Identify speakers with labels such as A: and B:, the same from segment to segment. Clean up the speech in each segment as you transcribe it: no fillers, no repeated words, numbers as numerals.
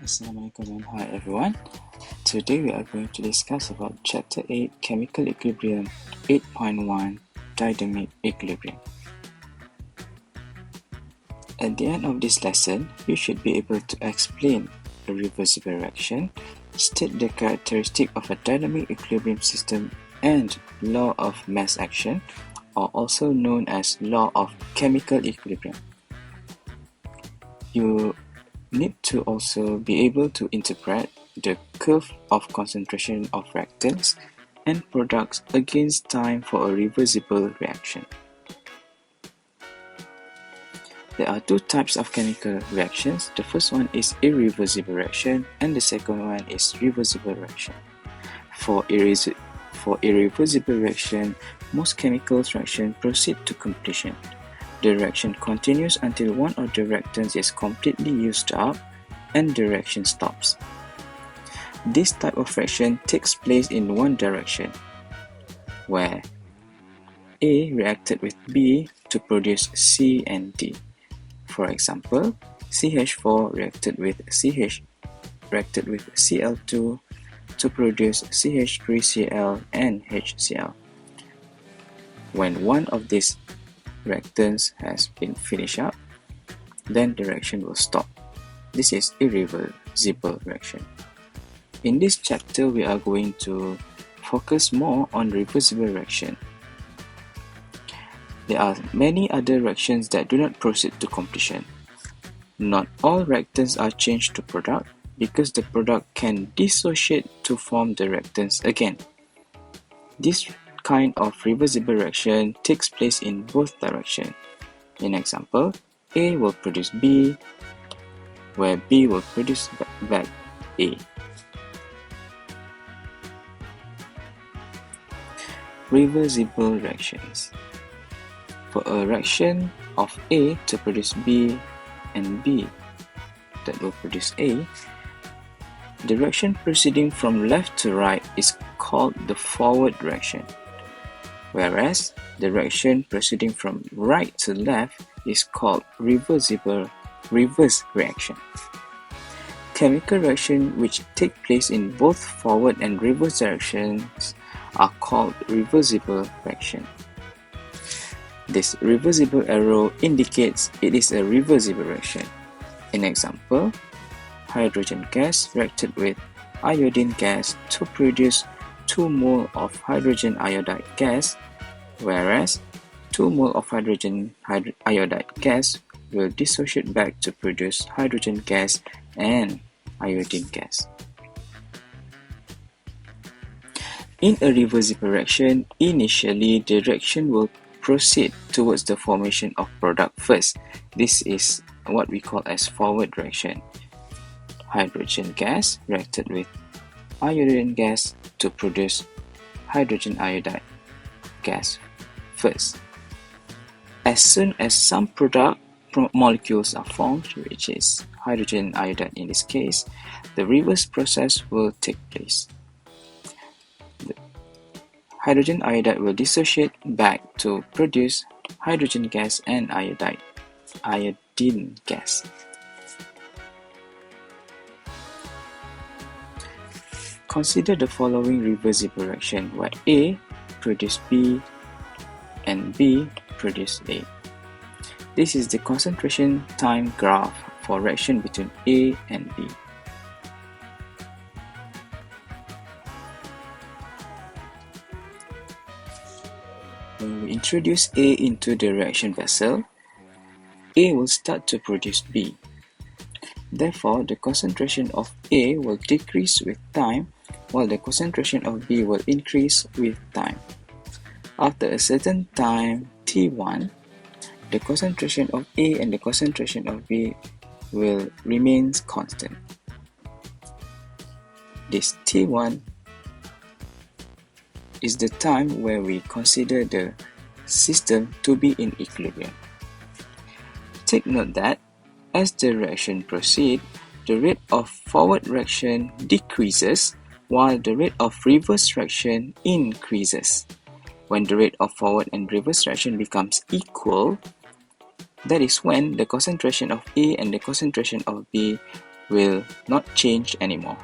A: Assalamualaikum and hi everyone. Today we are going to discuss about Chapter 8 Chemical Equilibrium 8.1 Dynamic Equilibrium. At the end of this lesson, you should be able to explain a reversible reaction, state the characteristic of a dynamic equilibrium system and law of mass action, or also known as law of chemical equilibrium. You need to also be able to interpret the curve of concentration of reactants and products against time for a reversible reaction. There are two types of chemical reactions. The first one is irreversible reaction and the second one is reversible reaction. For irreversible reaction, most chemical reactions proceed to completion. The reaction continues until one of the reactants is completely used up and the reaction stops. This type of reaction takes place in one direction, where A reacted with B to produce C and D. For example, CH4 reacted with Cl2 to produce CH3Cl and HCl. When one of these reactants has been finished up, then the reaction will stop. This is irreversible reaction. In this chapter, we are going to focus more on reversible reaction. There are many other reactions that do not proceed to completion. Not all reactants are changed to product because the product can dissociate to form the reactants again. This kind of reversible reaction takes place in both directions. In example, A will produce B, where B will produce back A. Reversible reactions. For a reaction of A to produce B and B that will produce A, the reaction proceeding from left to right is called the forward reaction, whereas the reaction proceeding from right to left is called reverse reaction. Chemical reactions which take place in both forward and reverse directions are called reversible reaction. This reversible arrow indicates it is a reversible reaction. In example, hydrogen gas reacted with iodine gas to produce 2 mole of hydrogen iodide gas, whereas 2 mole of hydrogen iodide gas will dissociate back to produce hydrogen gas and iodine gas. In a reversible reaction, initially the reaction will proceed towards the formation of product first. This is what we call as forward reaction. Hydrogen gas reacted with iodine gas to produce hydrogen iodide gas first. As soon as some product molecules are formed, which is hydrogen iodide in this case, the reverse process will take place. The hydrogen iodide will dissociate back to produce hydrogen gas and iodine gas. Consider the following reversible reaction where A produce B and B produce A. This is the concentration time graph for reaction between A and B. When we introduce A into the reaction vessel, A will start to produce B. Therefore, the concentration of A will decrease with time, while the concentration of B will increase with time. After a certain time, T1, the concentration of A and the concentration of B will remain constant. This T1 is the time where we consider the system to be in equilibrium. Take note that as the reaction proceeds, the rate of forward reaction decreases while the rate of reverse reaction increases. When the rate of forward and reverse reaction becomes equal, that is when the concentration of A and the concentration of B will not change anymore.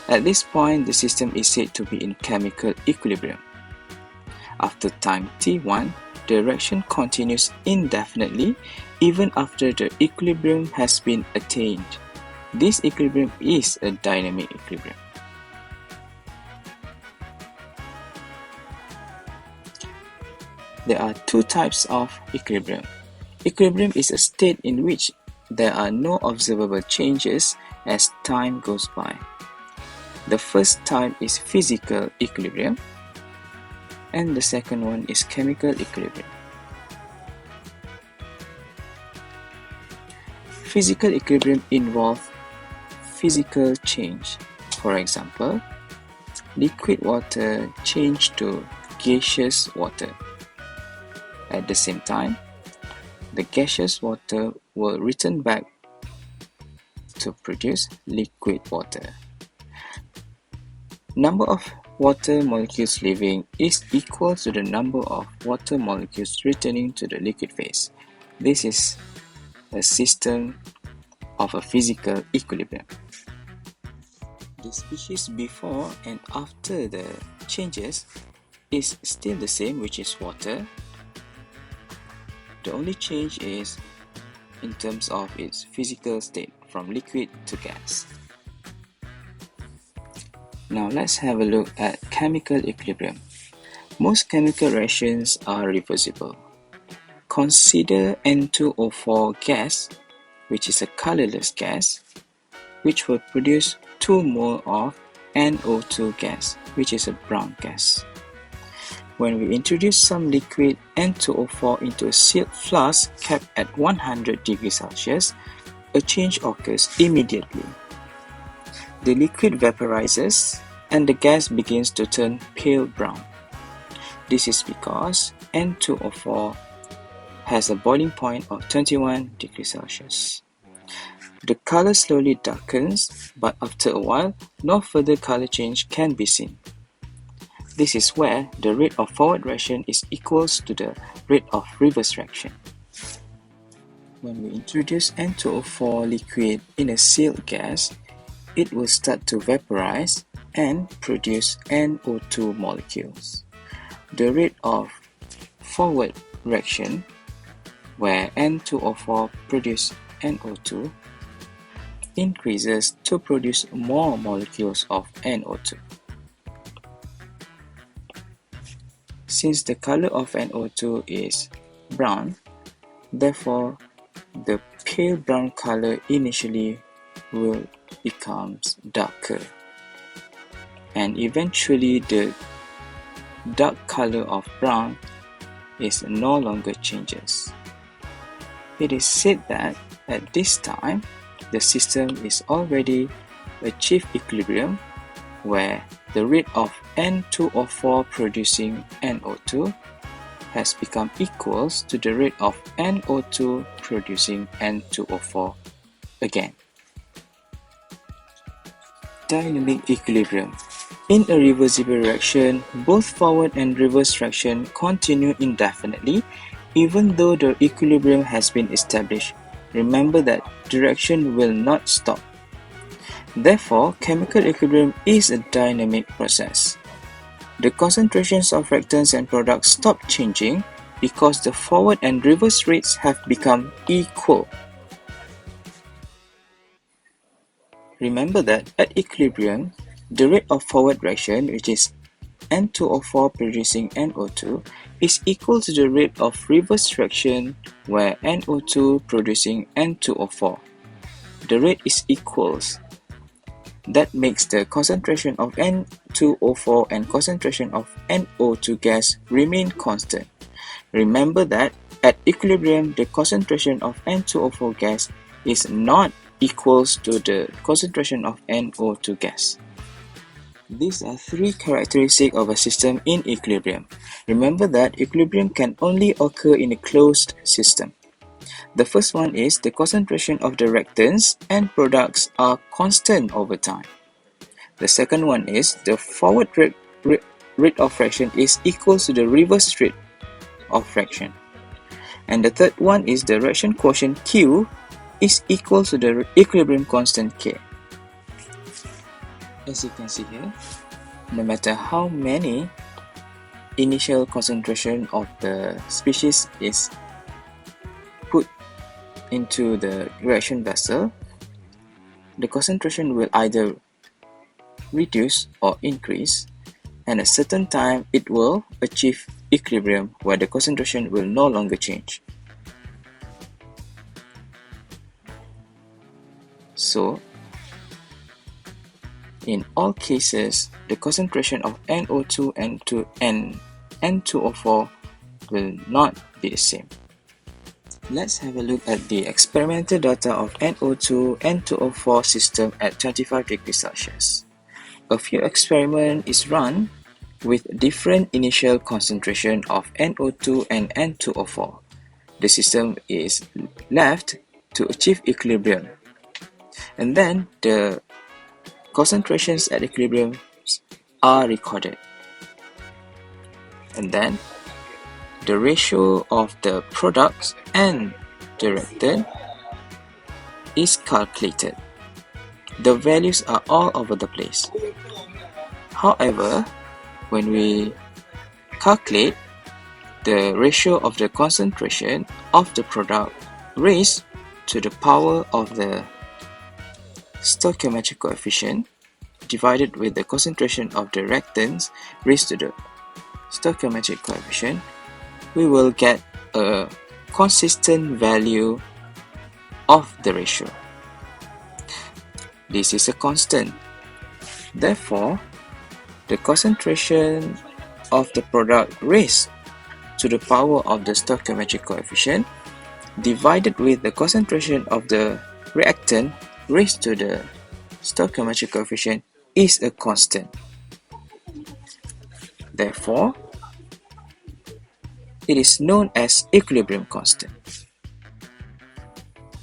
A: At this point, the system is said to be in chemical equilibrium. After time t1, the reaction continues indefinitely even after the equilibrium has been attained. This equilibrium is a dynamic equilibrium. There are two types of equilibrium. Equilibrium is a state in which there are no observable changes as time goes by. The first type is physical equilibrium, and the second one is chemical equilibrium. Physical equilibrium involves physical change. For example, liquid water changed to gaseous water. At the same time, the gaseous water will return back to produce liquid water. Number of water molecules leaving is equal to the number of water molecules returning to the liquid phase. This is a system of a physical equilibrium. The species before and after the changes is still the same, which is water. The only change is in terms of its physical state from liquid to gas. Now let's have a look at chemical equilibrium. Most chemical reactions are reversible. Consider N2O4 gas, which is a colorless gas, which will produce 2 mole of NO2 gas, which is a brown gas. When we introduce some liquid N2O4 into a sealed flask kept at 100 degrees Celsius, a change occurs immediately. The liquid vaporizes and the gas begins to turn pale brown. This is because N2O4 has a boiling point of 21 degrees Celsius. The color slowly darkens, but after a while, no further color change can be seen. This is where the rate of forward reaction is equals to the rate of reverse reaction. When we introduce N2O4 liquid in a sealed gas, it will start to vaporize and produce NO2 molecules. The rate of forward reaction, where N2O4 produces NO2, increases to produce more molecules of NO2. Since the color of NO2 is brown, therefore the pale brown color initially will become darker, and eventually the dark color of brown is no longer changes. It is said that at this time the system is already achieved equilibrium, where the rate of N2O4 producing NO2 has become equals to the rate of NO2 producing N2O4 again. Dynamic equilibrium. In a reversible reaction, both forward and reverse reaction continue indefinitely even though the equilibrium has been established. Remember that the reaction will not stop. Therefore, chemical equilibrium is a dynamic process. The concentrations of reactants and products stop changing because the forward and reverse rates have become equal. Remember that at equilibrium, the rate of forward reaction, which is N2O4 producing NO2, is equal to the rate of reverse reaction, where NO2 producing N2O4. The rate is equals. That makes the concentration of N2O4 and concentration of NO2 gas remain constant. Remember that at equilibrium, the concentration of N2O4 gas is not equals to the concentration of NO2 gas. These are three characteristics of a system in equilibrium. Remember that equilibrium can only occur in a closed system. The first one is the concentration of the reactants and products are constant over time. The second one is the forward rate of reaction is equal to the reverse rate of reaction. And the third one is the reaction quotient Q is equal to the equilibrium constant K. As you can see here, no matter how many initial concentration of the species is put into the reaction vessel, the concentration will either reduce or increase, and at a certain time it will achieve equilibrium where the concentration will no longer change. So, in all cases, the concentration of NO2 and N2O4 will not be the same. Let's have a look at the experimental data of NO2 N2O4 system at 25 degrees Celsius. A few experiments is run with different initial concentration of NO2 and N2O4. The system is left to achieve equilibrium, and then the concentrations at equilibrium are recorded, and then the ratio of the products and the reactant is calculated. The values are all over the place. However, when we calculate the ratio of the concentration of the product raised to the power of the stoichiometric coefficient divided with the concentration of the reactants raised to the stoichiometric coefficient, we will get a consistent value of the ratio. This is a constant. Therefore, the concentration of the product raised to the power of the stoichiometric coefficient divided with the concentration of the reactant raised to the stoichiometric coefficient is a constant. Therefore, it is known as equilibrium constant.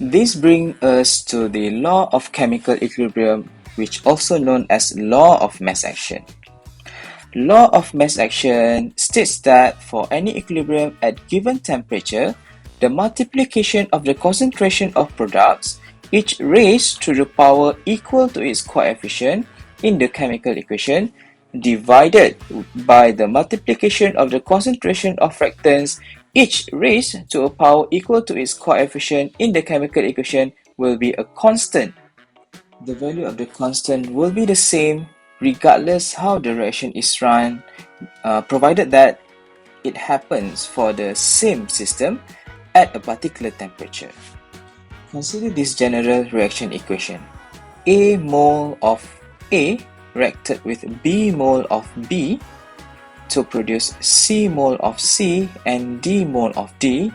A: This brings us to the law of chemical equilibrium, which also known as law of mass action. Law of mass action states that for any equilibrium at given temperature, the multiplication of the concentration of products, each raised to the power equal to its coefficient in the chemical equation, divided by the multiplication of the concentration of reactants, each raised to a power equal to its coefficient in the chemical equation, will be a constant. The value of the constant will be the same regardless how the reaction is run, provided that it happens for the same system at a particular temperature. Consider this general reaction equation. A mole of A reacted with B mole of B to produce C mole of C and D mole of D.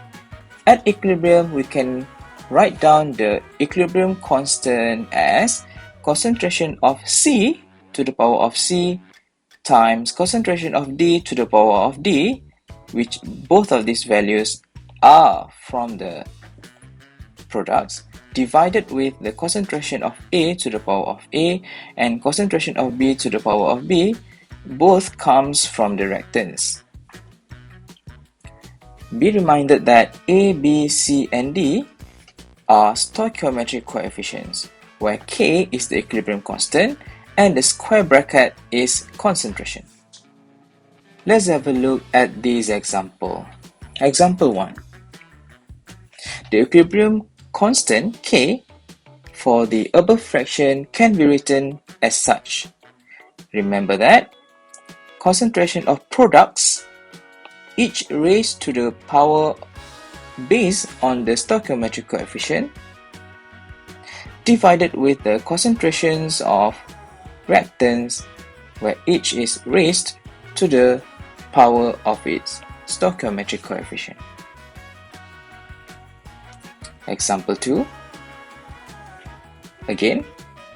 A: At equilibrium, we can write down the equilibrium constant as concentration of C to the power of C times concentration of D to the power of D, which both of these values are from the products, divided with the concentration of A to the power of A and concentration of B to the power of B, both comes from the reactants. Be reminded that A, B, C and D are stoichiometric coefficients, where K is the equilibrium constant and the square bracket is concentration. Let's have a look at this example. Example 1. The equilibrium constant K for the above fraction can be written as such. Remember that concentration of products, each raised to the power based on the stoichiometric coefficient, divided with the concentrations of reactants, where each is raised to the power of its stoichiometric coefficient. Example 2. Again,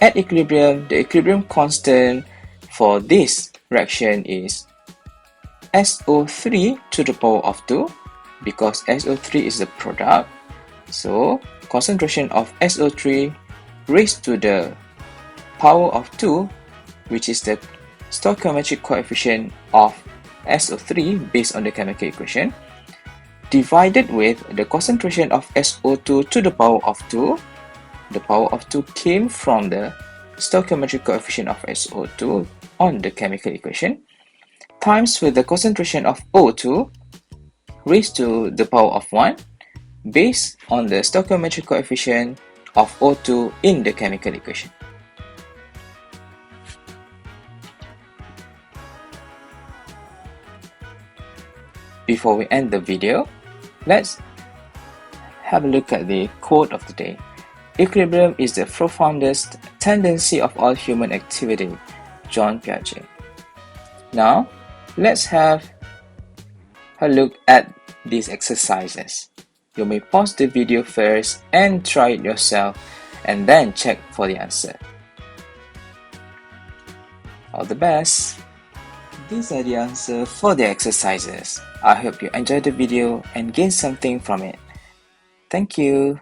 A: at equilibrium, the equilibrium constant for this reaction is SO3 to the power of 2, because SO3 is the product. So, concentration of SO3 raised to the power of 2, which is the stoichiometric coefficient of SO3 based on the chemical equation, divided with the concentration of SO2 to the power of 2, the power of 2 came from the stoichiometric coefficient of SO2 on the chemical equation, times with the concentration of O2 raised to the power of 1 based on the stoichiometric coefficient of O2 in the chemical equation. Before we end the video, let's have a look at the quote of the day. Equilibrium is the profoundest tendency of all human activity. John Piaget. Now, let's have a look at these exercises. You may pause the video first and try it yourself and then check for the answer. All the best! These are the answers for the exercises. I hope you enjoyed the video and gained something from it. Thank you!